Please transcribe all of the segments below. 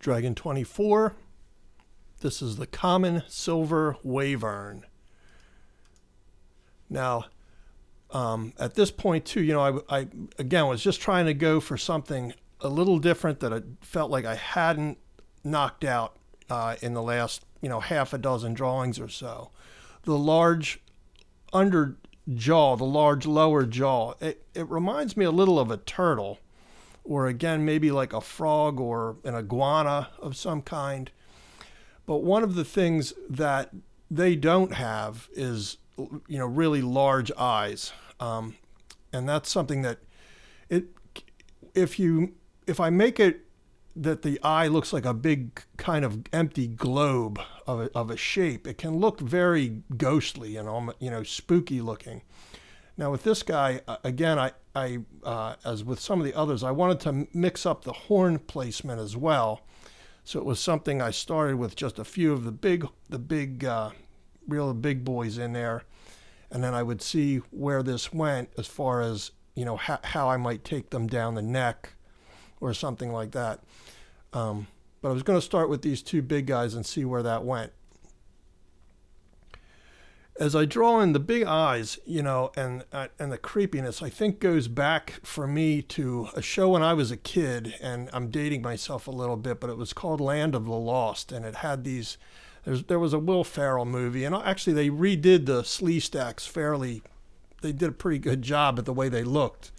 Dragon 24. This is the common silver Wyrm. Now, at this point too, I again was just trying to go for something a little different that I felt like I hadn't knocked out in the last, half a dozen drawings or so. The large under jaw, the large lower jaw, it reminds me a little of a turtle, or again, maybe like a frog or an iguana of some kind. But one of the things that they don't have is, really large eyes. And that's something that if I make it that the eye looks like a big kind of empty globe of a shape, it can look very ghostly and spooky looking. Now with this guy, again, I as with some of the others, I wanted to mix up the horn placement as well. So it was something I started with just a few of the big boys in there, and then I would see where this went as far as how I might take them down the neck or something like that. But I was going to start with these two big guys and see where that went. As I draw in the big eyes, and the creepiness, I think goes back for me to a show when I was a kid, and I'm dating myself a little bit, but it was called Land of the Lost, and it had these. There was a Will Ferrell movie, and actually they redid the Sleestaks fairly. They did a pretty good job at the way they looked.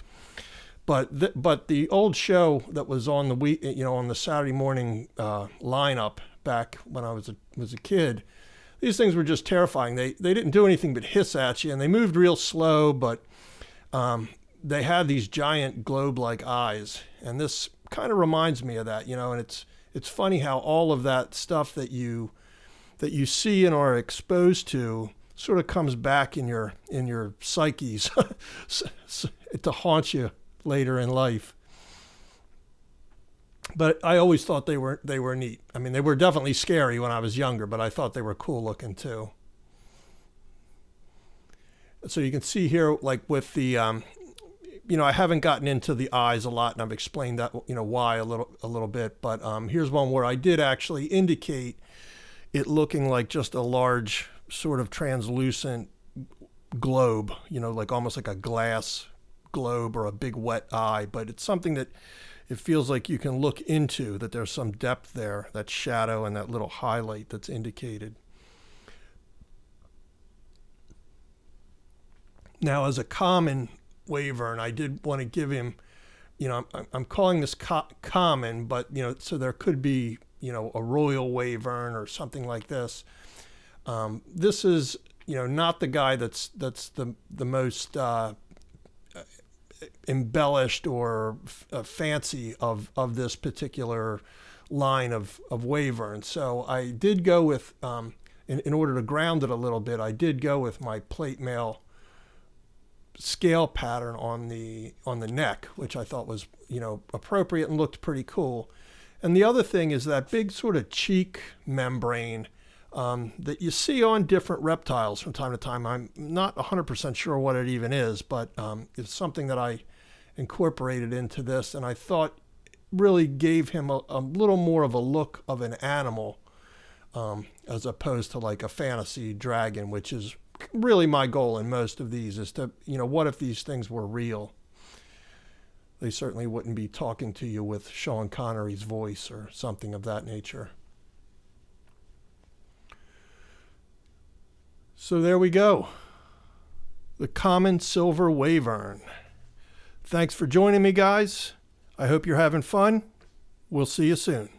But the old show that was on on the Saturday morning lineup back when I was a kid, these things were just terrifying. They didn't do anything but hiss at you, and they moved real slow, but they had these giant globe-like eyes, and this kind of reminds me of that, and it's funny how all of that stuff that you see and are exposed to sort of comes back in your psyches to haunt you later in life. But I always thought they were neat. I mean, they were definitely scary when I was younger, but I thought they were cool looking too. So you can see here, like with the, I haven't gotten into the eyes a lot, and I've explained that, why a little bit. But here's one where I did actually indicate it looking like just a large sort of translucent globe, like almost like a glass globe or a big wet eye. But it's something that it feels like you can look into, that there's some depth there, that shadow and that little highlight that's indicated. Now, as a common Wyrm, I did want to give him, I'm calling this common, but, so there could be, a royal Wyrm or something like this. This is, not the guy that's the most embellished or fancy of this particular line of Wyrm. So I did go with, in order to ground it a little bit, I did go with my plate mail scale pattern on the neck, which I thought was, appropriate and looked pretty cool. And the other thing is that big sort of cheek membrane that you see on different reptiles from time to time. I'm not 100% sure what it even is, but it's something that I incorporated into this, and I thought really gave him a little more of a look of an animal as opposed to like a fantasy dragon, which is really my goal in most of these, is to, what if these things were real? They certainly wouldn't be talking to you with Sean Connery's voice or something of that nature. So there we go. The common silver Wyrm. Thanks for joining me, guys. I hope you're having fun. We'll see you soon.